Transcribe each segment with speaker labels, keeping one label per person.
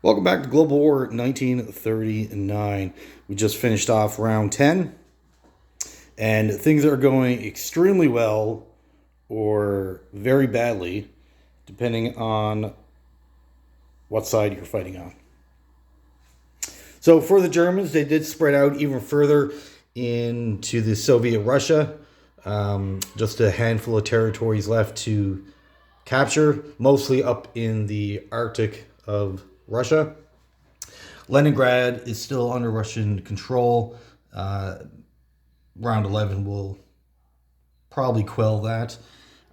Speaker 1: Welcome back to Global War 1939. We just finished off round 10, and things are going extremely well or very badly, depending on what side you're fighting on. So for the Germans, they did spread out even further into the Soviet Russia. Just a handful of territories left to capture, mostly up in the Arctic of Russia. Leningrad is still under Russian control. Round 11 will probably quell that.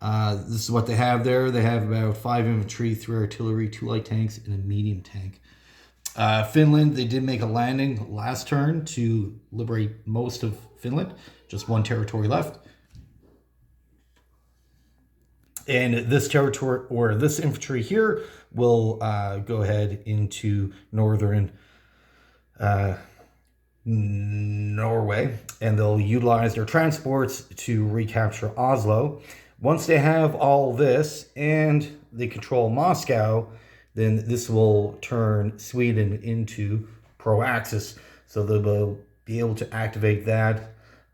Speaker 1: This is what they have there. They have about 5 infantry, 3 artillery, 2 light tanks, and a medium tank. Finland, they did make a landing last turn to liberate most of Finland. Just 1 territory left. And this territory, or this infantry here, will go ahead into northern Norway, and they'll utilize their transports to recapture Oslo. Once they have all this and they control Moscow, then this will turn Sweden into pro-Axis. So they will be able to activate that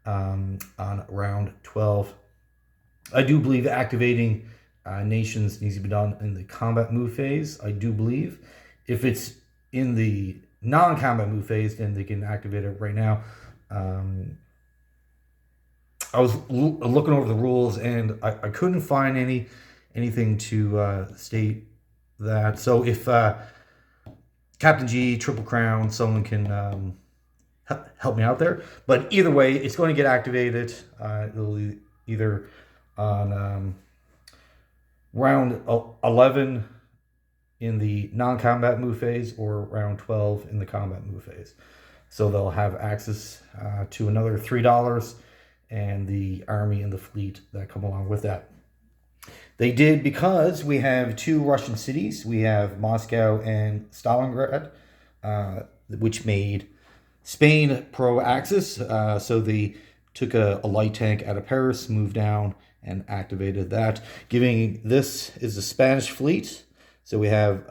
Speaker 1: on round 12. I do believe activating nations needs to be done in the combat move phase. I do believe if it's in the non-combat move phase, then they can activate it right now. I was looking over the rules and I couldn't find anything to state that. So if Captain G, Triple Crown, someone can help me out there. But either way, it's going to get activated. It'll either on round 11 in the non-combat move phase or round 12 in the combat move phase. So they'll have access to another $3 and the army and the fleet that come along with that. They did, because we have 2 Russian cities. We have Moscow and Stalingrad, which made Spain pro-Axis. So they took a light tank out of Paris, moved down, and activated that. Giving this is the Spanish fleet. So we have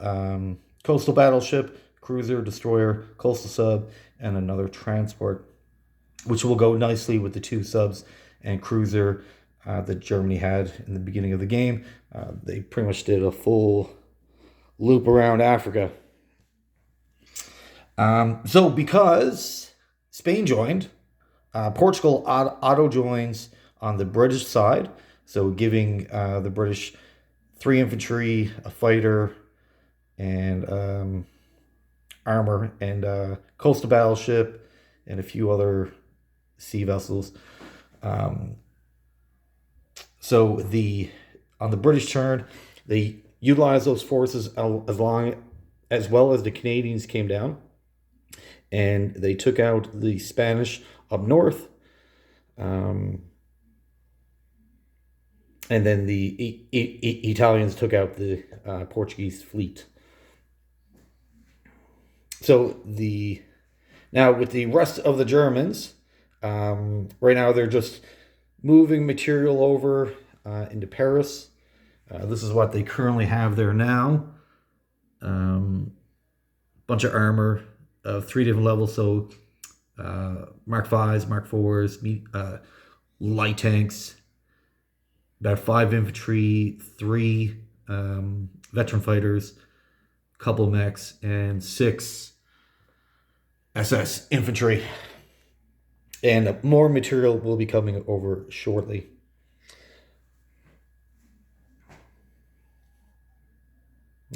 Speaker 1: coastal battleship, cruiser, destroyer, coastal sub, and another transport, which will go nicely with the 2 subs and cruiser that Germany had in the beginning of the game. They pretty much did a full loop around Africa. So because Spain joined, Portugal auto joins on the British side, so giving the British 3 infantry, a fighter, and armor, and coastal battleship, and a few other sea vessels. So on the British turn, they utilized those forces as well as the Canadians came down, and they took out the Spanish up north. And then the Italians took out the Portuguese fleet. So now with the rest of the Germans, right now they're just moving material over into Paris. This is what they currently have there now. Bunch of armor of 3 different levels. So Mark 5s, Mark 4s, light tanks, about 5 infantry, 3 veteran fighters, couple mechs, and 6 SS infantry. And more material will be coming over shortly.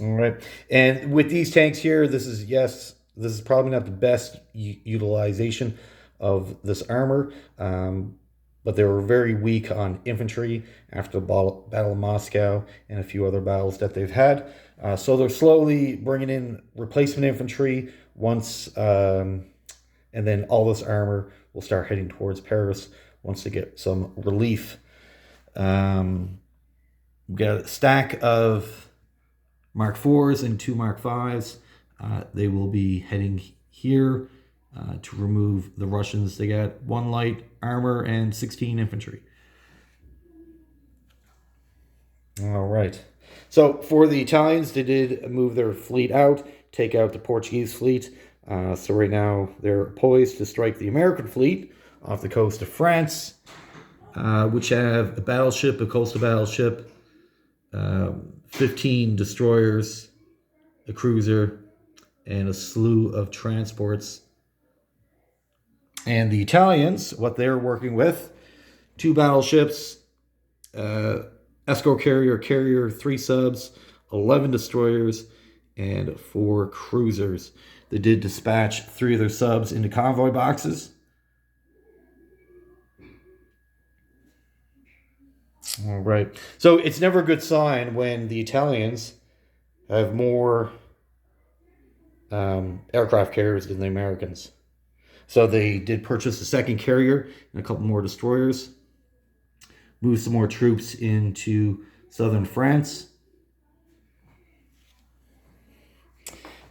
Speaker 1: All right. And with these tanks here, this is probably not the best utilization of this armor. But they were very weak on infantry after the Battle of Moscow and a few other battles that they've had. So they're slowly bringing in replacement infantry once, and then all this armor will start heading towards Paris once they get some relief. We got a stack of Mark 4s and 2 Mark 5s. They will be heading here to remove the Russians. They got 1 light armor and 16 infantry. All right. So for the Italians, they did move their fleet out, take out the Portuguese fleet. So right now they're poised to strike the American fleet off the coast of France, which have a battleship, a coastal battleship, 15 destroyers, a cruiser, and a slew of transports. And the Italians, what they're working with, 2 battleships, escort carrier, 3 subs, 11 destroyers, and 4 cruisers. They did dispatch 3 of their subs into convoy boxes. All right. So it's never a good sign when the Italians have more aircraft carriers than the Americans. So they did purchase a second carrier and a couple more destroyers, move some more troops into southern France.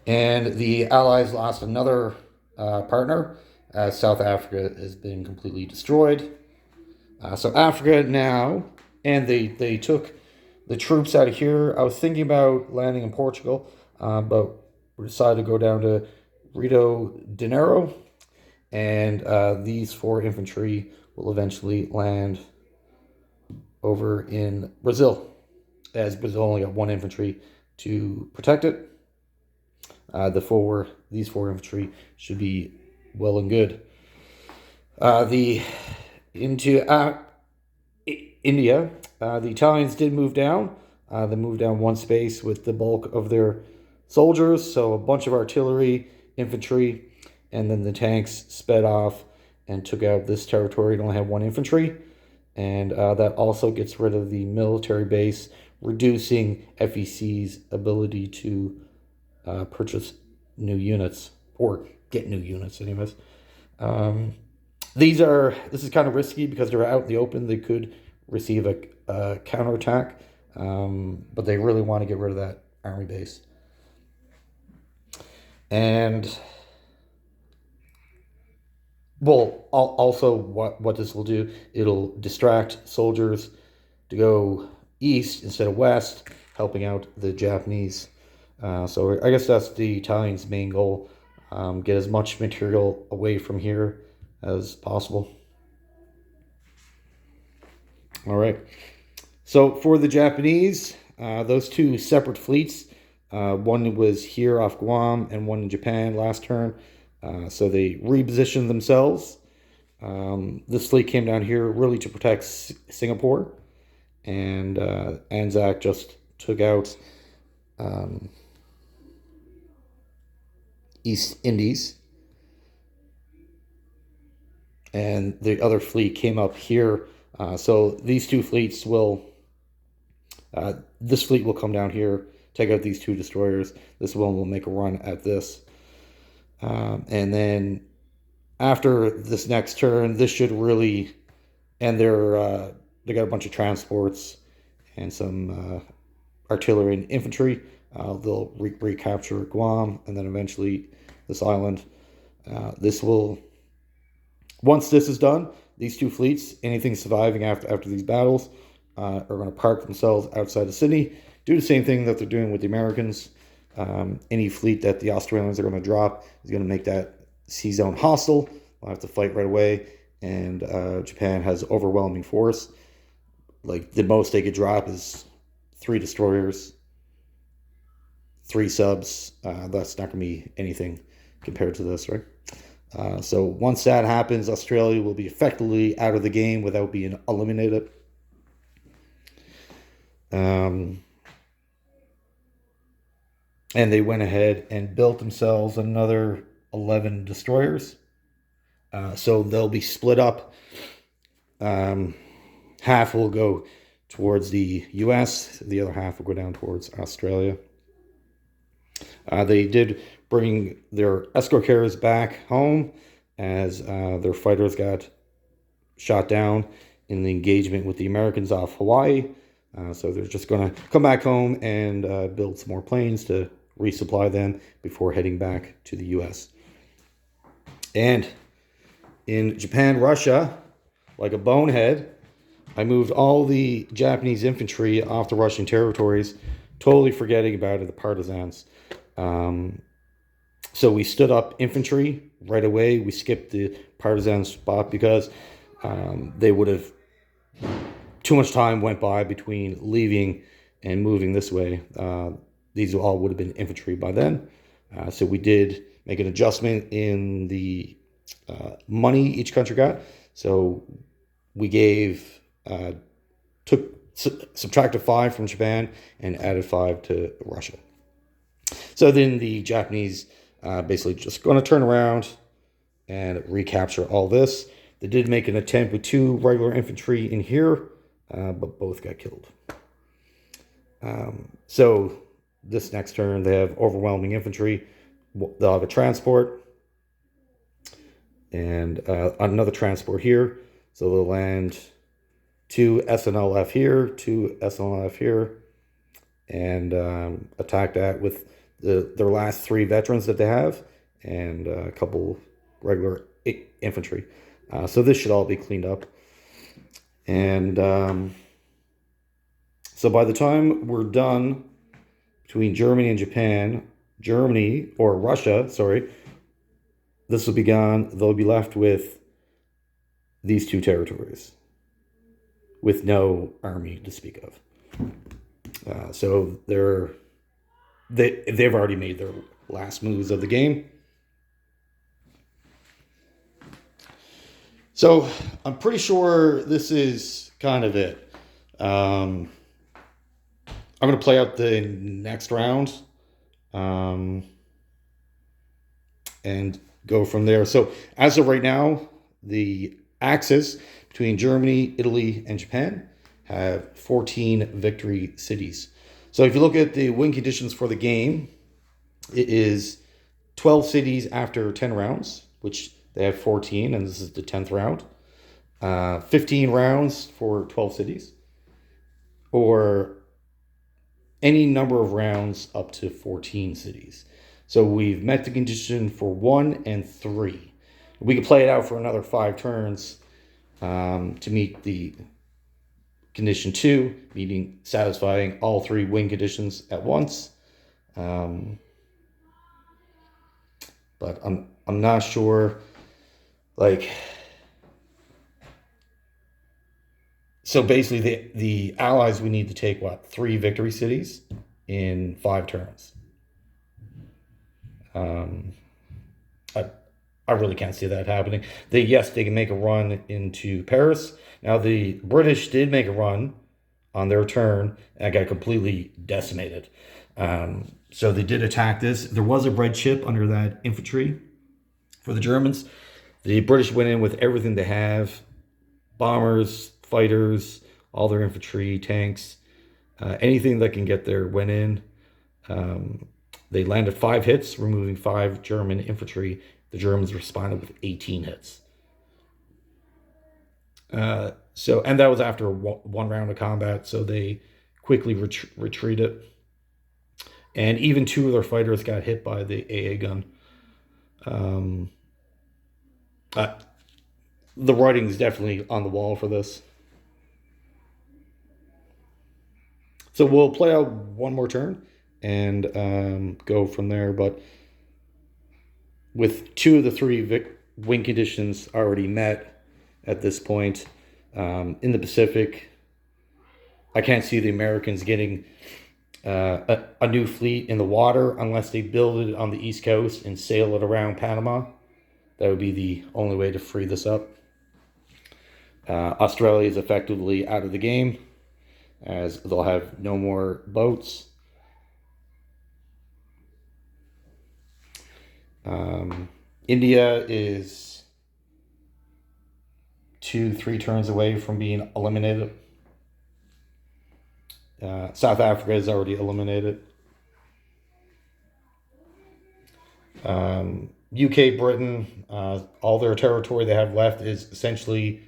Speaker 1: And the Allies lost another partner, as South Africa has been completely destroyed. So Africa now, and they took the troops out of here. I was thinking about landing in Portugal, but we decided to go down to Rio de Janeiro, and these 4 infantry will eventually land over in Brazil, as Brazil only got 1 infantry to protect it. These 4 infantry should be well and good. Into India, the Italians did move down. They moved down 1 space with the bulk of their soldiers, so a bunch of artillery, infantry, and then the tanks sped off and took out this territory. It only had 1 infantry, and that also gets rid of the military base, reducing FEC's ability to purchase new units, or get new units anyways. This is kind of risky because they're out in the open. They could receive a counterattack, but they really want to get rid of that army base. And well, also what this will do, it'll distract soldiers to go east instead of west, helping out the Japanese. So I guess that's the Italians' main goal, get as much material away from here as possible. All right. So for the Japanese, those 2 separate fleets, one was here off Guam and one in Japan last turn. So they repositioned themselves. This fleet came down here really to protect Singapore, and Anzac just took out East Indies, and the other fleet came up here. So these 2 fleets will, this fleet will come down here, take out these 2 destroyers. This one will make a run at this. And then after this next turn, this should really, and they got a bunch of transports and some artillery and infantry. They'll recapture Guam and then eventually this island. Once this is done, these 2 fleets, anything surviving after these battles, are going to park themselves outside of Sydney, do the same thing that they're doing with the Americans. Any fleet that the Australians are going to drop is going to make that sea zone hostile. We'll have to fight right away, and Japan has overwhelming force. Like, the most they could drop is 3 destroyers, 3 subs. That's not going to be anything compared to this, right? So once that happens, Australia will be effectively out of the game without being eliminated. And they went ahead and built themselves another 11 destroyers. So they'll be split up. Half will go towards the US, the other half will go down towards Australia. They did bring their escort carriers back home as their fighters got shot down in the engagement with the Americans off Hawaii. So they're just going to come back home and build some more planes to resupply them before heading back to the US. And in Japan, Russia, like a bonehead, I moved all the Japanese infantry off the Russian territories totally forgetting about it, the partisans. So we stood up infantry right away. We skipped the partisan spot because they would have, too much time went by between leaving and moving this way. These all would have been infantry by then. So we did make an adjustment in the money each country got. So we gave, subtracted 5 from Japan and added 5 to Russia. So then the Japanese basically just going to turn around and recapture all this. They did make an attempt with 2 regular infantry in here, but both got killed. So this next turn, they have overwhelming infantry. They'll have a transport and another transport here. So they'll land 2 SNLF here, 2 SNLF here, and attack that with their last 3 veterans that they have and a couple regular infantry. So this should all be cleaned up. And so by the time we're done between Germany and Japan, Russia, this will be gone. They'll be left with these 2 territories with no army to speak of. So they've already made their last moves of the game. So I'm pretty sure this is kind of it. I'm going to play out the next round and go from there. So as of right now, the Axis between Germany, Italy, and Japan have 14 victory cities. So if you look at the win conditions for the game, it is 12 cities after 10 rounds, which they have 14, and this is the 10th round. 15 rounds for 12 cities, or any number of rounds up to 14 cities. So we've met the condition for 1 and 3. We can play it out for another 5 turns to meet the condition 2, meaning satisfying all 3 win conditions at once. But I'm not sure. So basically, the Allies, we need to take 3 victory cities in 5 turns. I really can't see that happening. They can make a run into Paris. Now, the British did make a run on their turn and got completely decimated. So they did attack this. There was a red chip under that infantry for the Germans. The British went in with everything they have: bombers, fighters, all their infantry, tanks, anything that can get there went in. They landed 5 hits, removing 5 German infantry. The Germans responded with 18 hits. And that was after 1 round of combat, so they quickly retreated. And even 2 of their fighters got hit by the AA gun. The writing is definitely on the wall for this. So we'll play out 1 more turn and go from there. But with 2 of the 3 win conditions already met at this point, in the Pacific, I can't see the Americans getting a new fleet in the water unless they build it on the East Coast and sail it around Panama. That would be the only way to free this up. Australia is effectively out of the game, as they'll have no more boats. India is 2-3 turns away from being eliminated. South Africa is already eliminated. UK, Britain, all their territory they have left is essentially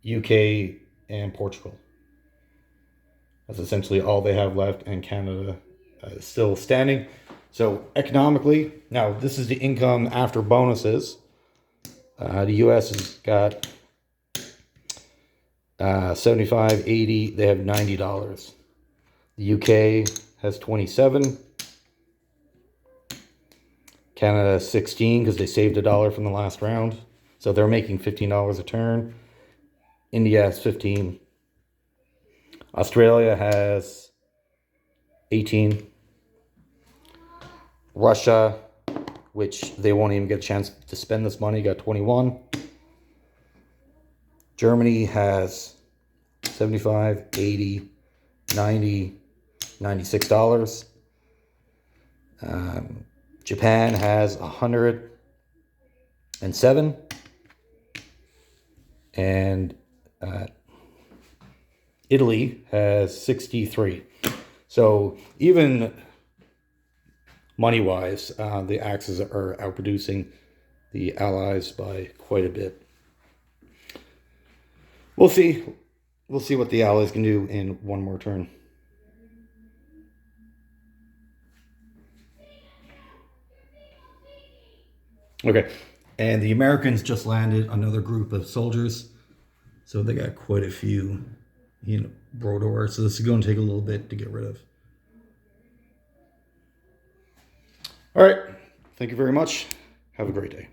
Speaker 1: UK and Portugal. That's essentially all they have left, and Canada is still standing. So economically, now this is the income after bonuses. The US has got 75, 80, they have $90. The UK has 27. Canada 16 because they saved $1 from the last round. So they're making $15 a turn. India has 15. Australia has 18. Russia, which they won't even get a chance to spend this money, got 21. Germany has 75, 80, 90, $96. Japan has 107. And Italy has 63. So even money-wise, the Axis are outproducing the Allies by quite a bit. We'll see. We'll see what the Allies can do in one more turn. Okay, and the Americans just landed another group of soldiers. So they got quite a few, Brodor. So this is going to take a little bit to get rid of. All right. Thank you very much. Have a great day.